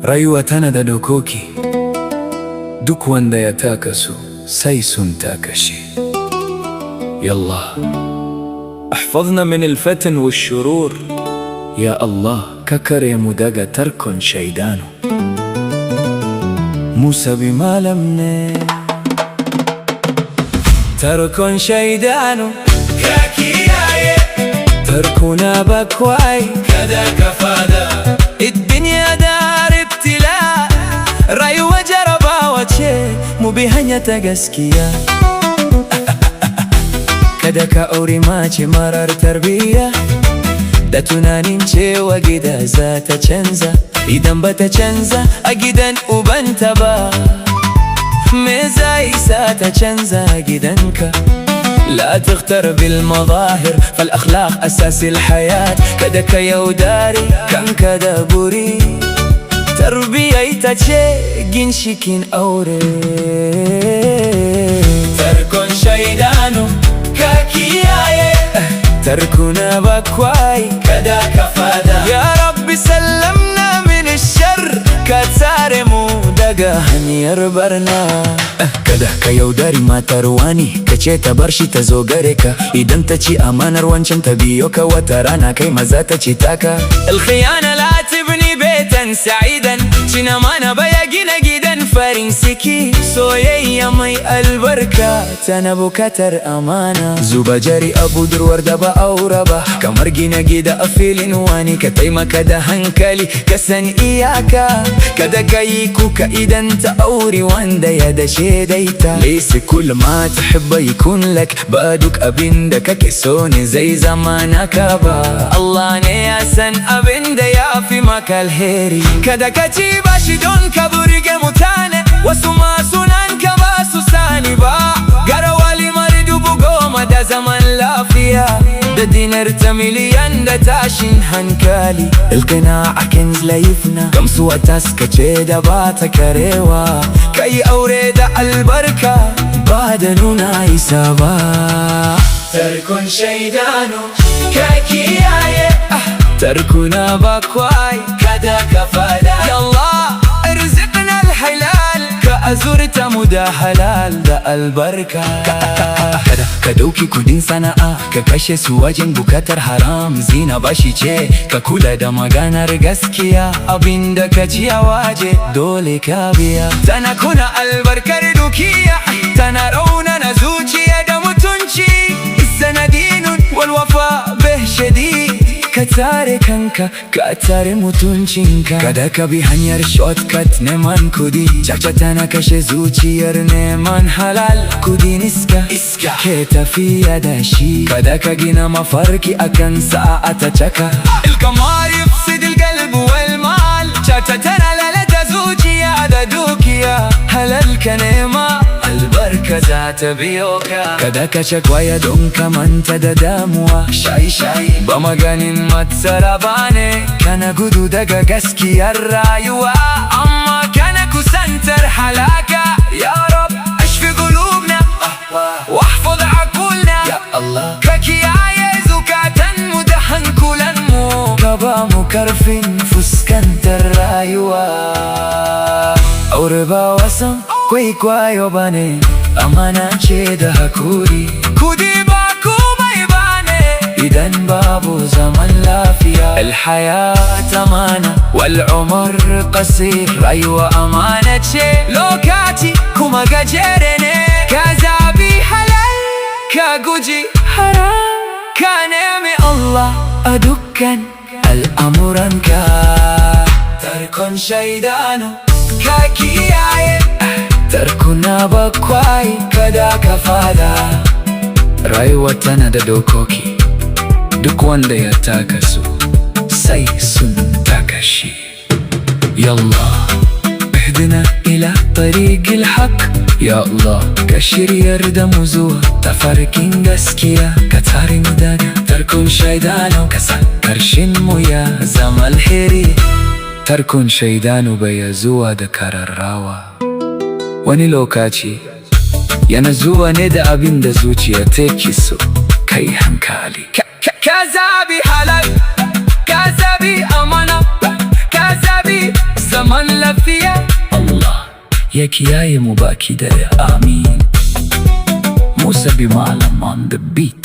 Rayuwa tana da dokoki, duk wanda ya taka su sai sun taka shi. Yalla احفظنا من الفتن والشرور. يا الله ككرم daga tarkon shaidanu. Musa bi malam ne. Tarkon shaidanu ka kiyaye, tarkuna bakwai kada ka fada. الدنيا دار ابتلاء، rayuwa jarabawa ce, mu bi hanya ta gaskiya. Kada ka auri mace marar tarbiyya, da tunanin cewa gida za ta canza. Idan ba ta canza a gidan ubanta ba, me zai sa ta canza gidanka? لا تغتر بالمظاهر فالأخلاق أساس الحياة. kada ka yaudari kanka da buri, tarbiyya ita ce ginshikin aure. Tarkon shaidanu ka kiyaye, tarkuna bakwai kada ka fada. Ya Rabbi sallamna min shar, ka tsare mu daga hanyar barna. Kada ka yaudari matar wani, ka ce ta bar shi ta zo gare ka. Idan ta ci amanar wancan ta biyo ka, wata rana kai maza ta ci taka. Alkhiyana la tibni baitan sa'idan, cin amana baya gina gidan farin ciki. Soyayya mai albarka tana bukatar amana. Zuba jari a budurwar da ba aura ba, kamar gina gida a filin wani. Ka taimaka da hankali, ka san iyaka. kada ka yi kuka idan ta auri wanda ya dashe daita. Laysa kull ma tuhibba yakun lak, ba duk abin da kake so ne zai zama naka ba. Allah ne ya san abin da ya fi maka alheri. Kada ka ci bashi don ka burge mutane, wasu ma sunan ka ba su sani ba. Gara walimar 10,000 da zaman lafiya, da dinar ta miliyan da tashin hankali. Alqina'a kanz la yufna, gamsuwa taskace da ba ta karewa. Kai aure da albarka ba da nuna isa ba. Tarkon shaidanu ka kiyaye, tarkuna bakwai kada ka fada. Ya Allah arziqna alhalal, ka azurta mu da halal da albarka. Kada ka dauki kudin sana'a ka kashe su wajen bukatar haram. Zina bashi ce, ka kula da maganar gaskiya. Abinda ka ci a waje dole ka biya. Tana kuna albarkar dukiya, tana raunana zuciya da mutunci. Sanadinun walwafa bih shadid, ka tare kanka ka tare mutuncinka. Kada ka bi hanyar shortcut neman kudi, caca tana kashe zuciyar neman halal. Kudin iska ke tafiya da shi, kada ka gina mafarki akan sa'a ta caka. Ilkamar yufsid alqalb wal mal, caca tana lalata zuciya da dukiya. Halal ka nema, albarka za ta biyo ka. kada ka kwaya don ka manta da damuwa. Shayi ba maganin matsala bane, kana gudu daga gaskiyar rayuwa, amma kana kusantar halaka. Ya Rab ashfi qulubna wahfaz aqulna. Ya Allah ka kiyaye zukatan mu da hankulan mu, ka ba mu karfin fuskantar rayuwa. Aure ba wasan kwaikwayo bane, amana ce da hakuri. Kudi ba komai bane idan babu zaman lafiya. Alhayat amana wal umr qasir, rayuwa amana ce, lokaci kuma gajere ne. Ka zabi halal ka guji haram, ka nemi Allah a dukkan al'amuranka. Tarkon shaidanu ka kiyaye, tarkuna bakwai kada ka fada. Rayuwa tana da dokoki, duk wanda ya taka su sai sun taka shi. Yalla ihdina ila tariqil haq. Ya Allah ka shiryar da mu zuwa tafarkin gaskiya. Ka tare mu daga tarkon shaidanu, ka sa karshen mu ya zama alheri. Tarkon shaidanu bai zuwa da kararrawa, wani lokaci yana zuwa ne da abin da zuciya take so. Kai hankali, ka zabi halal, ka zabi amana, ka zabi zaman ya kiyaye mu baki daya, amin. Musa B Malam on the beat.